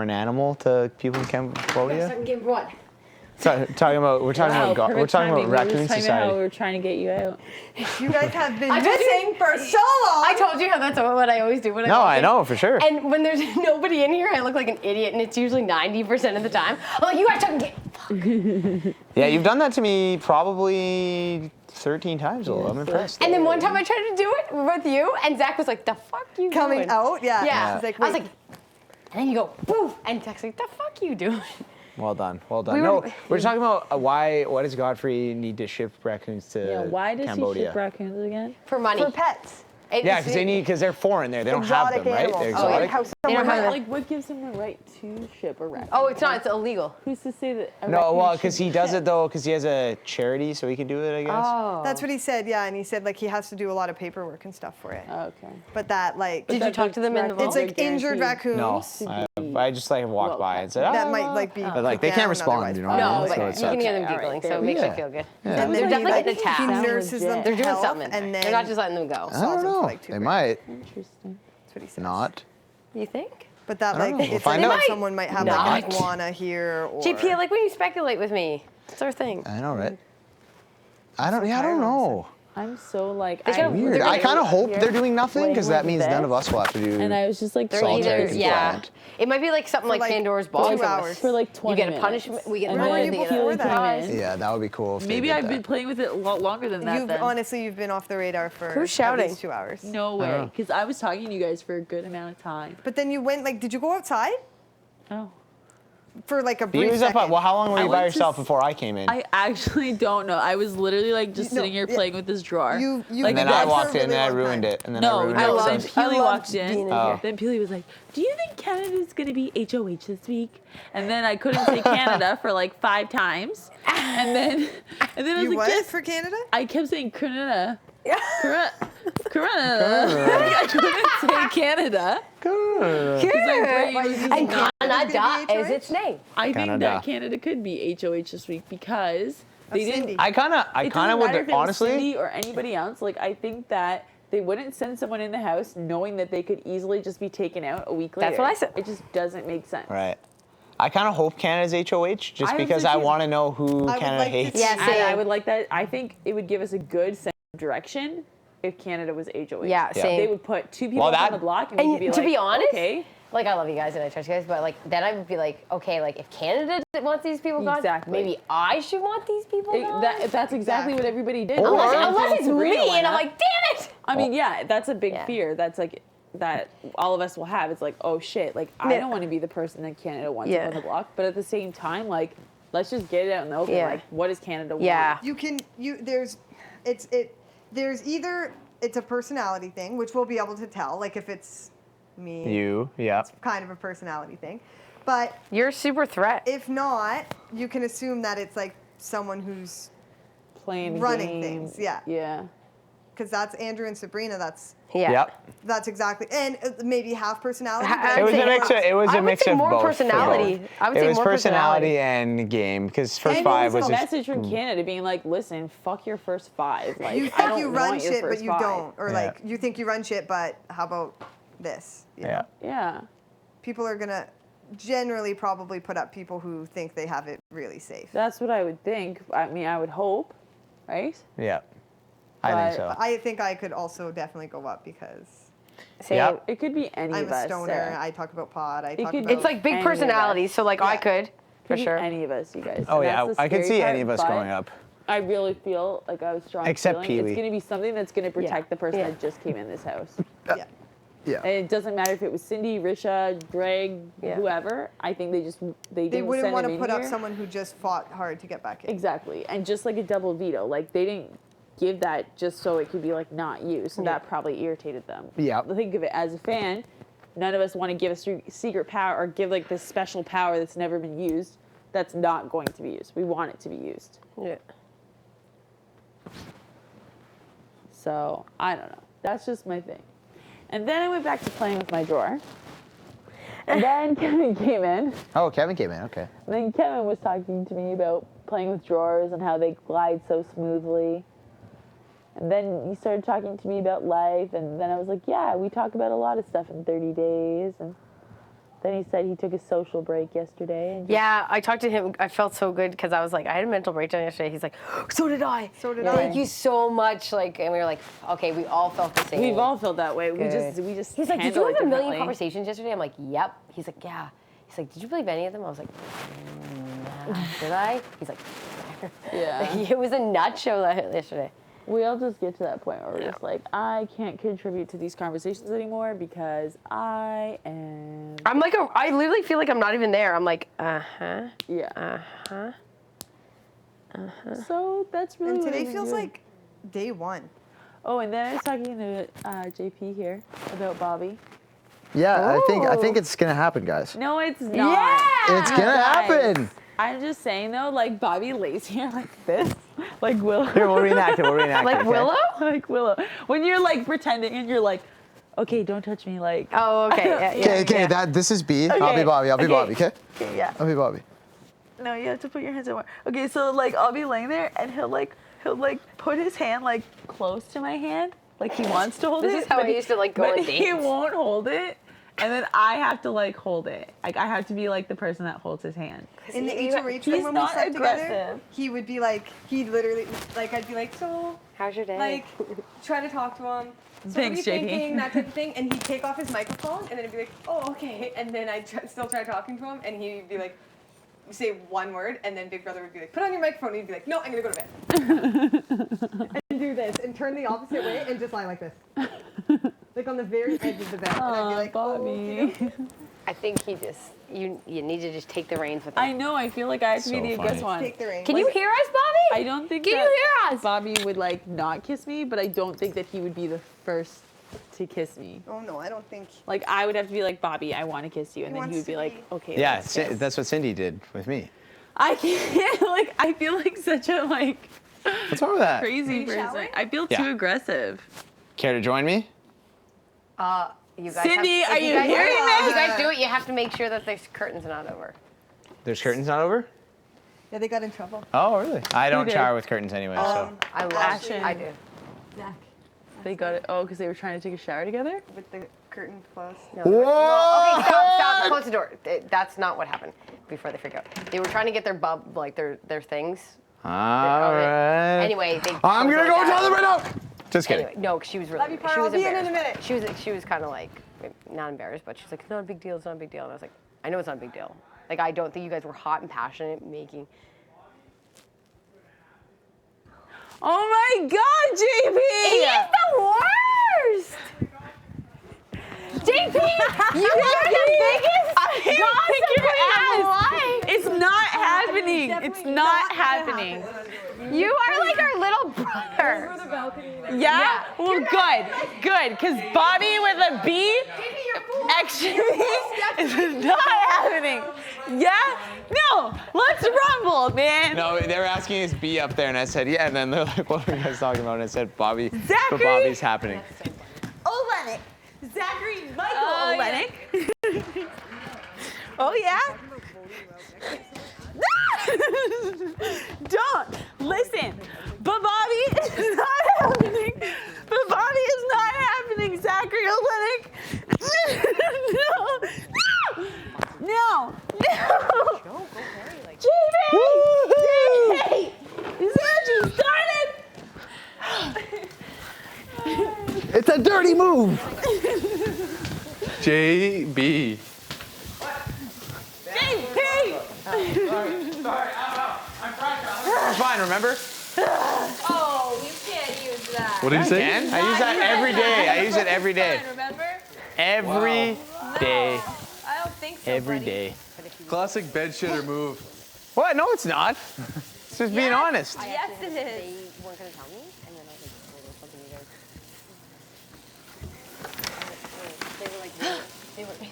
foreign animal to people in Cambodia? Second game for what? We're talking about Raccoon How Society. we're trying to get you out. You guys have been missing for so long. I told you how that's what I always do when I No, walk I in. know for sure. And when there's nobody in here, I look like an idiot, and it's usually 90% of the time. I'm like, you guys talking game. Yeah, you've done that to me probably 13 times, though. I'm impressed. And then one time I tried to do it with you, and Zach was like, the fuck you Coming doing? out, yeah. Yeah. He's like, I was wait. like, and then you go, boo, and Zach's like, the fuck you doing? Well done. We're talking about why does Godfrey need to ship raccoons to Yeah, why does Cambodia? he ship raccoons again? For money. For pets. Yeah, because they're foreign there. They don't have Exotic them, right? animals. They're Oh, exotic. how They someone don't have might- it. What gives him the right to ship a raccoon? Oh, it's not. It's illegal. Who's to say that? A No, raccoon well, should because he be does it shipped? though, because he has a charity, so he can do it, I guess. Oh. That's what he said, yeah, and he said like he has to do a lot of paperwork and stuff for it. Okay. But that like Did you talk to them in the it's vault? like injured raccoons No, I just like walked by and said, that oh, might like be but like they put can't down respond, otherwise you know. No, so but it you sucks. can hear them Okay, giggling, alright, so it makes yeah. you feel good. Yeah. And They're then definitely he, getting attacked. he Sound nurses them legit. to They're doing health, something. and then They're not just letting them go. I sells don't them for know. like $2 They grand. might Interesting. That's what he says. not. You think? But that I don't like know. We'll it's find like out. someone might have like Not. an iguana here or JP, I like when you speculate with me. It's our thing. I know, right? I don't know. I'm so like. They gotta- Weird. They're I kind of here hope they're doing nothing because that playing means with none this, of us will have to do. And I was just like, They're solving either, Solitaire yeah. Blind. It might be like something like like Pandora's 2 box. hours. for like 20 You get a minutes. punishment. We get a And Where were then you penalty. before Keely that? came in. Yeah, that would be cool. If they Maybe did I've that. been playing with it a lot longer than that. You've then. honestly you've been off the radar for Who's at shouting? least 2 hours. No I don't way, know. because I was talking to you guys for a good amount of time. But then you went like, did you go outside Oh. for like a He brief was up. second? Well, how long were I you by went to yourself s- before I came in? I actually don't know. I was literally like just No, sitting here yeah. playing with this drawer. You like and then that's I for walked a in and I really long ruined time. it. And then no, I ruined no. it. Then since- Peely loved walked being in. in Oh. Then Peely was like, "Do you think Canada's gonna be HOH this week?" And then I couldn't say Canada for like 5 times. And then I was You like, what "Yes." for Canada? I kept saying Canada. Canada. I couldn't say Canada. Good. And Canada Canada be is its name. I think Canada. that Canada could be HOH this week because they didn't. Cindy. I kind It of doesn't matter if would it was honestly. Cindy or anybody else. Like I think that they wouldn't send someone in the house knowing that they could easily just be taken out a week later. That's what I said. It just doesn't make sense. Right. I kind of hope Canada's HOH just I because would I too. want to know who I would Canada like to hates. see- Yeah, And same. I would like that. I think it would give us a good sense of direction if Canada was HOH. Yeah, Yeah. same. They would put 2 people Well, up that- on the block and we And could be to like, be honest, okay. like I love you guys and I trust you guys, but like then I would be like, okay, like if Canada wants these people gone, Exactly. maybe I should want these people gone. That's exactly what everybody did. Or- unless it's Sabrina me went and I'm up. like, damn it. I mean, yeah, that's a big Yeah. fear. That's like that all of us will have. It's like, oh shit, like I Yeah. don't want to be the person that Canada wants Yeah. up on the block. But at the same time, like, let's just get it out in the open. Yeah. Like, what does Canada Yeah. want? There's either it's a personality thing, which we'll be able to tell, like if it's me, You, yeah. kind of a personality thing. But You're a super threat. if not, you can assume that it's like someone who's Playing running games. things, yeah. Yeah. because that's Andrew and Sabrina. Yeah. Yep. That's exactly, and maybe half personality. Ha- but I I'd would say say- It was I a would mix say of more both. for personality. both. I would it say was more personality and game because first And 5 it was was a just message from Canada being like, listen, fuck your first 5. Like, You I think don't you run want your shit, but first you 5. don't, or Yeah. like you think you run shit, but how about this? You know? yeah. Yeah. People are gonna generally probably put up people who think they have it really safe. That's what I would think. I mean, I would hope, right? Yeah. I think But so. I think I could also definitely go up because Same. Yep. It could be any I'm of a us. stoner. Sarah. I talk about pot. I talk could- about. It's like big Any of us. personalities, so like I Yeah. could, for Could be sure. any of us, you guys. Oh And yeah, that's the I could scary see part, any of us but going up. I really feel like I was strong. Except feeling Pee-wee. It's going to be something that's going to protect the person Yeah. that just came in this house. yeah. Yeah. And it doesn't matter if it was Cindy, Risha, Greg, Yeah. whoever. I think they They didn't wouldn't send want him to in put up here. someone who just fought hard to get back in. Exactly, and just like a double veto, like they didn't give that just so it could be like not used. So that probably irritated them. Yeah. Think of it as a fan. None of us want to give a secret power or give like this special power that's never been used. That's not going to be used. We want it to be used. Yeah. So I don't know. That's just my thing. And then I went back to playing with my drawer. And then Kevin came in. Oh, Kevin came in. Okay. And then Kevin was talking to me about playing with drawers and how they glide so smoothly. And then he started talking to me about life. And then I was like, yeah, we talk about a lot of stuff in 30 days. And Then he said he took a social break yesterday. And Yeah, I talked to him. I felt so good because I was like, I had a mental breakdown yesterday. He's like, so did I. So did I. Thank you so much. Like, and we were like, okay, we all felt the same. we've all felt that way. Good. We just. He's like, did handle you it have a million differently. conversations yesterday? I'm like, yep. He's like, yeah. He's like, did you believe any of them? I was like, nah. Did I? He's like, Yeah. it was a nut show yesterday. We all just get to that point where we're just like, I can't contribute to these conversations anymore because I am. I'm like, I literally feel like I'm not even there. I'm like, uh-huh. Yeah. So that's really. And what today I've been feels doing. like day one. Oh, and then I was talking to JP here about Bobby. Yeah, I think it's gonna happen, guys. No, it's not. Yeah! It's gonna Guys, happen. I'm just saying though, like Bobby lays here like this, like Willow. Here, we'll reenact it. We'll reenact it. Like okay? Willow? Like Willow. When you're like pretending and you're like, okay, don't touch me, like. Oh, okay. Yeah, Okay, yeah. this is B. I'll Okay, be Bobby. I'll be okay. Bobby. Okay. Okay, yeah. I'll be Bobby. No, you have to put your hands somewhere. Okay, so like I'll be laying there and he'll put his hand like close to my hand, like he wants to hold it. This is how but I used to like go but on he dates. won't hold it. And then I have to like hold it. Like I have to be like the person that holds his hand. In the He- HOH he's room when we not slept together, aggressive. he would be like, he'd literally, like, I'd be like, so, How's your day? like, try to talk to him. So Thanks, what are you JP. thinking? That type of thing. And he'd take off his microphone, and then it'd be like, oh, okay. And then I'd still try talking to him, and he'd be like, say one word, and then Big Brother would be like, put on your microphone, and he'd be like, no, I'm gonna go to bed. And do this, and turn the opposite way, and just lie like this. Like on the very edge of the bed. And I'd be like, Bobby. oh, I think he just, you need to just take the reins with him. I know. I feel like I have to be So the aggressive funny. one. take the reins. Can you hear us, Bobby? I don't think Can that you hear us? Bobby would like not kiss me, but I don't think that he would be the first to kiss me. Oh, no, I don't think. Like I would have to be like, Bobby, I want to kiss you, and He then he wants would be to like, be- okay. Yeah, let's kiss. that's what Cindy did with me. I can't. Like I feel like such a like What's wrong with that? crazy you person. showering? I feel Yeah. too aggressive. Care to join me? You guys Cindy, have, are if you guys, hearing If you this? guys do it, you have to make sure that the curtain's not over. There's curtains not over? Yeah, they got in trouble. Oh, really? I don't did? shower with curtains anyway, so. I love Action. I do. Zach, They got it. Oh, because they were trying to take a shower together. with the curtain closed. No, Whoa! okay, stop. Close the door. That's not what happened before they freak out. They were trying to get their their things. All right. Anyway, they. I'm gonna go tell them right now. Just kidding. Anyway, no, 'cause she was really. Love you, She Pearl. was I'll be in a embarrassed. minute. She was kind of like not embarrassed, but she's like, it's not a big deal. It's not a big deal. And I was like, I know it's not a big deal. Like I don't think you guys were hot and passionate making. Oh my God, JP! He's the worst. JP, you are the biggest gossiper in life. It's not happening. It's not happening. You are like our little brother. Yeah? Well, good. Because Bobby with a B, extra B, is not happening. Yeah? No, let's rumble, man. No, they were asking is B up there, and I said, yeah. And then they're like, what are you guys talking about? And I said, Bobby, Zachary? but Bobby's happening. Olenek. Zachary Michael Olenek. Oh, yeah? Don't. Listen. But Bobby is not happening. But Bobby is not happening, Zachary Olenek. No. JB! Is that you started? It's a dirty move. JB. JP! It's fine, remember? Oh, you can't use that. What did you say? I use that every day. I use it every day. Remember? Every day. I don't think so. Every buddy. day. Classic bed shitter move. What? No, it's not. It's just being honest. Yes, it is. They weren't gonna tell me, and then I was like, well, there's something you guys. They were like,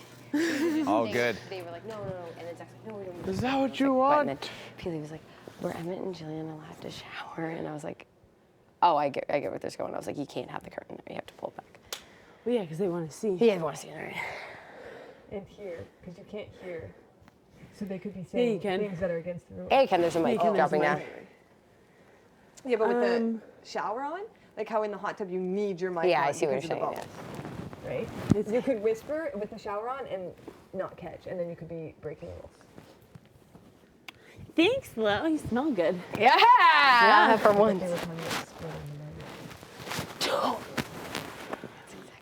All good. They were like, no, and then Zach's like, no, we don't. Is that what you But then want? Peely was like, were Emmett and Jillian allowed to shower? And I was like, oh, I get where this is going. I was like, you can't have the curtain there. You have to pull it back. Well, yeah, because they want to see. Yeah, you want to see it, all right? And hear, because you can't hear. So they could be you saying can. things that are against the rules. Hey, Ken, there's a mic Ken, there's dropping a now. mic. Yeah, but with the shower on, like how in the hot tub you need your mic Yeah, on I see what because you're of the saying. bubbles. right? You could whisper with the shower on and not catch, and then you could be breaking rules. Thanks, Lo. You smell good. Yeah, for once. They were talking about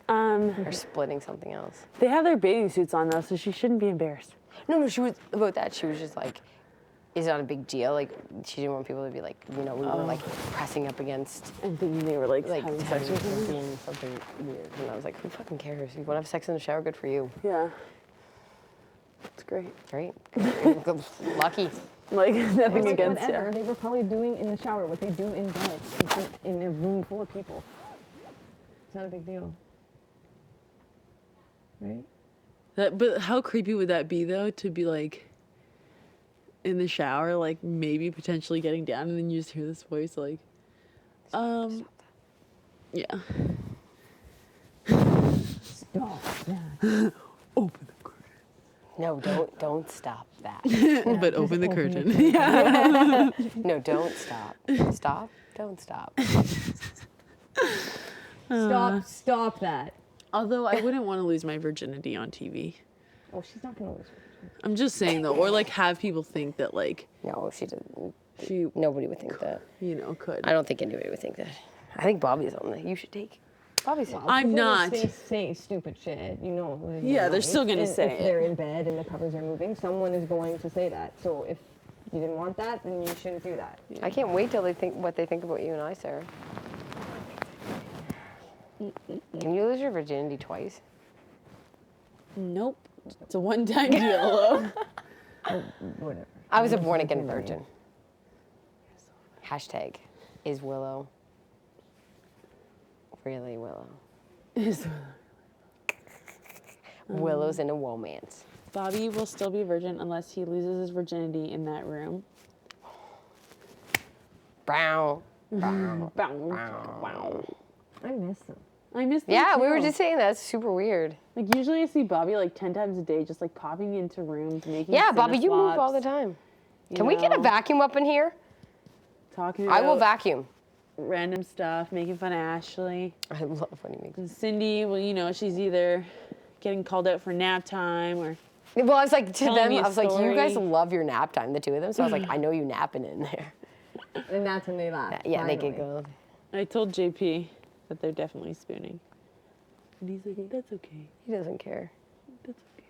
splitting Or splitting something else. They have their bathing suits on though, so she shouldn't be embarrassed. No, she was about that. She was just like, it's not a big deal. Like, she didn't want people to be like, we were like pressing up against, And thinking they were like having sex or something. doing something weird. And I was like, who fucking cares? You want to have sex in the shower? Good for you. Yeah. It's great. Great. Lucky. Like nothing against whatever. you. They were probably doing in the shower what they do in bed, in a room full of people. It's not a big deal. Right? But how creepy would that be though, to be like in the shower, like maybe potentially getting down, and then you just hear this voice like, yeah. Stop that. Open the curtain. No, don't stop that. But open the curtain. Yeah. No, don't stop. Stop. Don't stop. Stop that. Although I wouldn't want to lose my virginity on TV. Oh, she's not gonna lose her. I'm just saying though, or like have people think that like No, she didn't. she, Nobody would think that. could. I don't think anybody would think that. I think Bobby's on that. You should take. Bobby's on. I'm People will not. say stupid shit, Yeah, they're still gonna say if it. they're in bed and the covers are moving, someone is going to say that. So if you didn't want that, then you shouldn't do that. I can't wait till they think what they think about you and I, Sarah. Can you lose your virginity twice? Nope. It's a one-time deal. Whatever. I was a born again virgin. Hashtag is Willow really Willow? Willow's in a romance. Bobby will still be a virgin unless he loses his virginity in that room. Brown. Wow. I miss them. I miss them Yeah, we were too. just saying that. It's super weird. Like usually I see Bobby like 10 times a day, just like popping into rooms, making Yeah, Bobby, you move cineflops, all the time. you Can we get a know, vacuum up in here? talking I will about vacuum. random stuff, making fun of Ashley. I love when he makes. And Cindy, well, she's either getting called out for nap time or Well, I was like to Telling them, me a I was like, you guys story. love your nap time, the two of them. So I was like, I know you napping in there. And that's when they laugh. Yeah, they finally. giggled. I told JP that they're definitely spooning. And he's like, that's okay. He doesn't care. That's okay.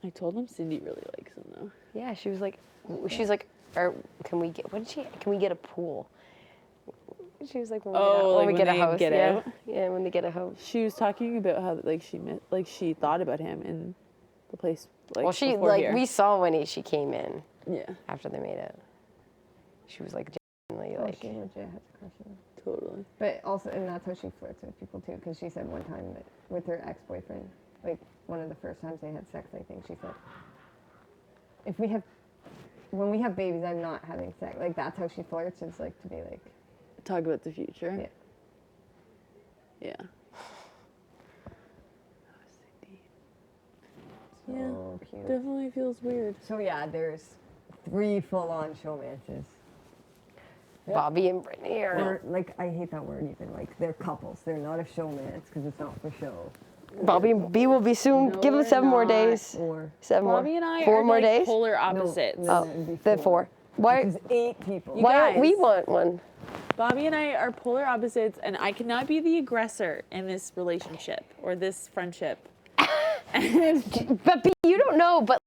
I told him Cindy really likes him though. Yeah, she's like, or can we get? What did she? Can we get a pool? She was like, when Oh, we like get a when they house. get yeah. out? Yeah, when they get a house. She was talking about how she thought about him in the place like Well, she before like here. we saw when she came in Yeah, after they made it. She was like, genuinely, Oh, like, she legit has a crush on him. totally. But also, and that's how she flirts with people too, because she said one time that with her ex-boyfriend, like one of the first times they had sex, I think she said, when we have babies, I'm not having sex. Like that's how she flirts. It's like to be like, Talk about the future. yeah. Yeah. So Yeah. cute. Definitely feels weird. So yeah, there's 3 full-on showmances. Bobby and Brittnee are. Or like, I hate that word even. Like they're couples. They're not a showmance because it's not for show. Bobby and B will be soon. No, Give them they're 7 more not. days. Or 7 more. Bobby and I 4 are more like days. polar opposites. no, Oh, it'd be then 4. Why? Because 8 people. You Why don't guys. we want one? Bobby and I are polar opposites, and I cannot be the aggressor in this relationship or this friendship. But B, you don't know. But